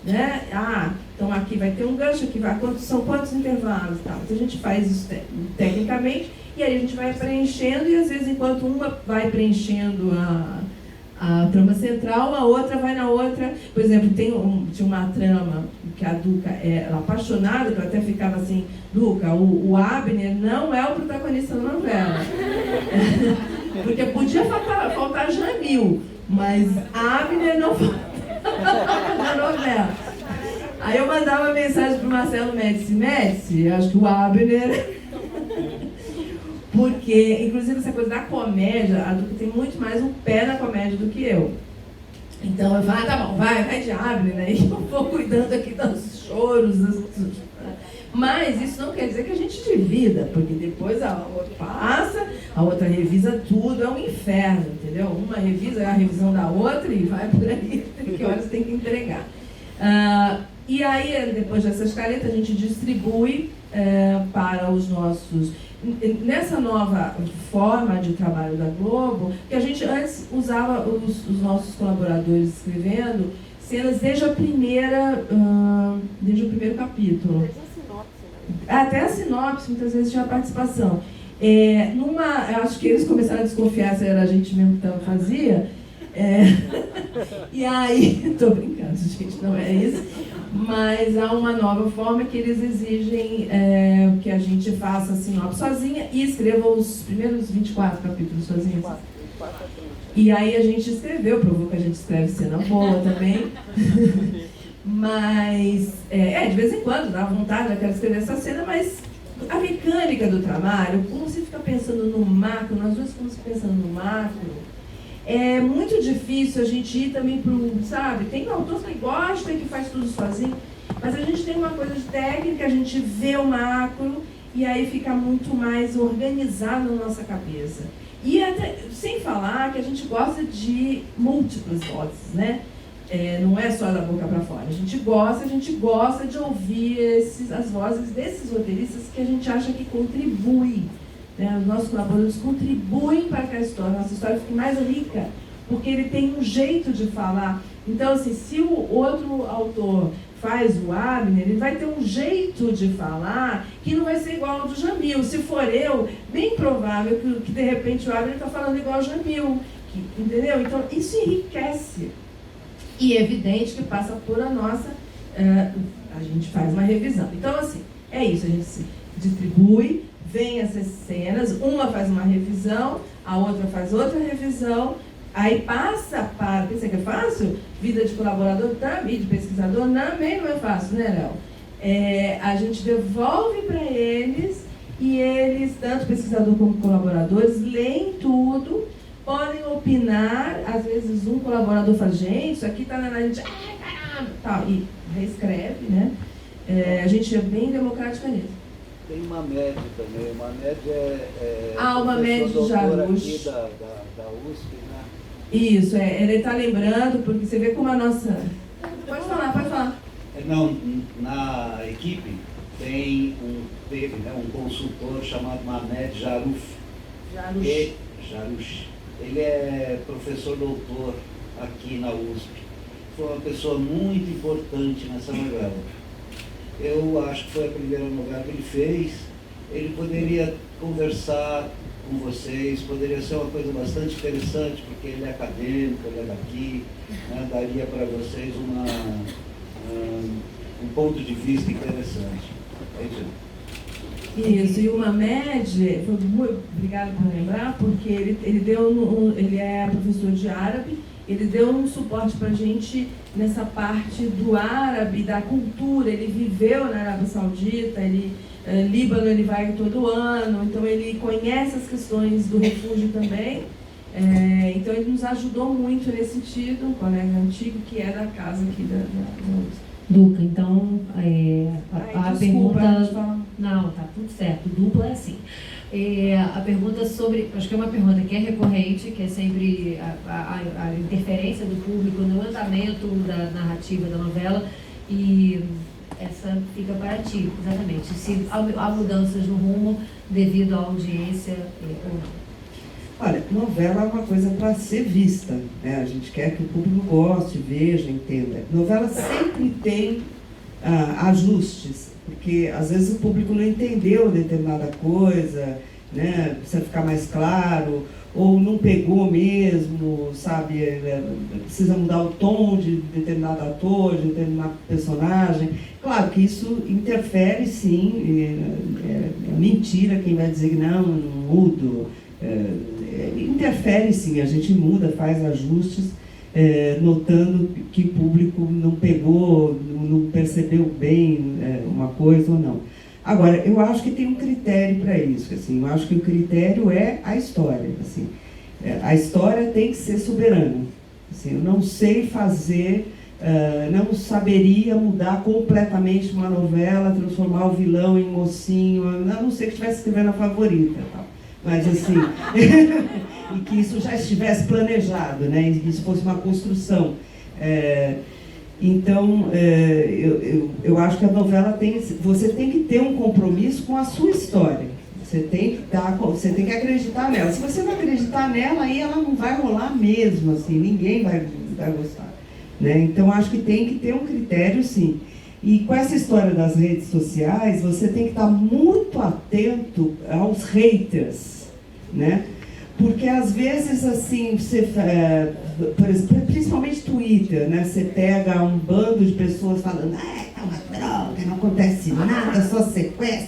né? Então aqui vai ter um gancho, aqui são quantos intervalos, tal. Então a gente faz isso tecnicamente, e aí a gente vai preenchendo, e às vezes enquanto uma vai preenchendo a trama central, a outra vai na outra. Por exemplo, tinha uma trama que a Duca era apaixonada, que eu até ficava assim, Duca, o Abner não é o protagonista da novela. Porque podia faltar Jamil, mas Abner não falta na novela. Aí eu mandava mensagem para o Marcelo Médici, acho que o Abner... Porque, inclusive, essa coisa da comédia, a Duca tem muito mais um pé na comédia do que eu. Então eu falo, tá bom, vai de Abner, né? E eu vou cuidando aqui dos choros. Mas isso não quer dizer que a gente divida, porque depois a outra passa, a outra revisa tudo, é um inferno, entendeu? Uma revisa a revisão da outra e vai por aí, que horas tem que entregar. E aí, depois dessas caretas, a gente distribui para os nossos... Nessa nova forma de trabalho da Globo, que a gente antes usava os nossos Desde colaboradores escrevendo cenas desde o primeiro capítulo. a sinopse, né? Até a sinopse, muitas vezes tinha participação. Eu acho que eles começaram a desconfiar se era a gente mesmo que fazia. E aí, estou brincando, gente, não é isso. Mas há uma nova forma que eles exigem que a gente faça a sinopse sozinha e escreva os primeiros 24 capítulos sozinhos. E aí a gente escreveu, provou que a gente escreve cena boa também. Mas, de vez em quando, dá vontade, eu quero escrever essa cena, mas a mecânica do trabalho, como você fica pensando no macro, nós dois ficamos pensando no macro, é muito difícil a gente ir também para o, sabe, tem autor que gosta e que faz tudo sozinho, mas a gente tem uma coisa de técnica, a gente vê o macro e aí fica muito mais organizado na nossa cabeça. E até, sem falar que a gente gosta de múltiplas vozes, né? Não é só da boca para fora, a gente gosta de ouvir as vozes desses roteiristas que a gente acha que contribuem. Os nossos colaboradores contribuem para que a nossa história fique mais rica, porque ele tem um jeito de falar. Então, assim, se o outro autor faz o Abner, ele vai ter um jeito de falar que não vai ser igual ao do Jamil. Se for eu, bem provável que de repente o Abner está falando igual ao Jamil, entendeu? Então, isso enriquece. E é evidente que passa por a nossa... a gente faz uma revisão. Então, assim, é isso, a gente se distribui, vem essas cenas, uma faz uma revisão, a outra faz outra revisão, aí passa para... Pensa que é fácil? Vida de colaborador também, de pesquisador também não é fácil, né, Léo? A gente devolve para eles, e eles, tanto pesquisador como colaboradores, leem tudo, podem opinar, às vezes um colaborador fala, gente, isso aqui está na análise, caramba, tal, e reescreve, né? A gente é bem democrática nisso. Tem uma média também, uma média uma média de Jarush. Aqui da USP, né? Isso, ele está lembrando, porque você vê como a nossa... Pode falar. Não, na equipe teve um consultor chamado Mamed Jaruf. Jarush. Ele é professor doutor aqui na USP. Foi uma pessoa muito importante nessa novela. Eu acho que foi a primeira novela que ele fez. Ele poderia conversar com vocês, poderia ser uma coisa bastante interessante, porque ele é acadêmico, ele é daqui, né? Daria para vocês um ponto de vista interessante. Isso, e o Mamed, obrigado por lembrar, porque ele é professor de árabe, ele deu um suporte para a gente nessa parte do árabe, da cultura. Ele viveu na Arábia Saudita, Líbano ele vai todo ano, então ele conhece as questões do refúgio também. Então ele nos ajudou muito nesse sentido, um colega antigo que é da casa aqui da USP. Duca, então a desculpa, pergunta... Não, tá tudo certo, dupla é assim. A pergunta sobre, acho que é uma pergunta que é recorrente, que é sempre a interferência do público no andamento da narrativa da novela, e essa fica para ti, exatamente, se há mudanças no rumo devido à audiência ou não. Olha, novela é uma coisa para ser vista, né? A gente quer que o público goste, veja, entenda. Novela sempre tem ajustes, porque às vezes o público não entendeu determinada coisa, né? Precisa ficar mais claro, ou não pegou mesmo, sabe? Precisa mudar o tom de determinado ator, de determinado personagem. Claro que isso interfere, sim, é mentira quem vai dizer que não mudo. Interfere, sim, a gente muda, faz ajustes, notando que o público não pegou, não percebeu bem uma coisa ou não. Agora, eu acho que tem um critério para isso, assim, eu acho que o critério é a história, assim, a história tem que ser soberana, assim, eu não sei fazer, não saberia mudar completamente uma novela, transformar o vilão em mocinho, a não ser que estivesse escrevendo a Favorita, tal. Mas assim, e que isso já estivesse planejado, né, e que isso fosse uma construção. Então, eu acho que a novela você tem que ter um compromisso com a sua história. Você tem que acreditar nela. Se você não acreditar nela, aí ela não vai rolar mesmo, assim, ninguém vai gostar. Né? Então, acho que tem que ter um critério, sim. E com essa história das redes sociais, você tem que estar muito atento aos haters, né? Porque às vezes, assim, você, por exemplo, principalmente Twitter, né? Você pega um bando de pessoas falando, tá uma droga, não acontece nada, só sequestro.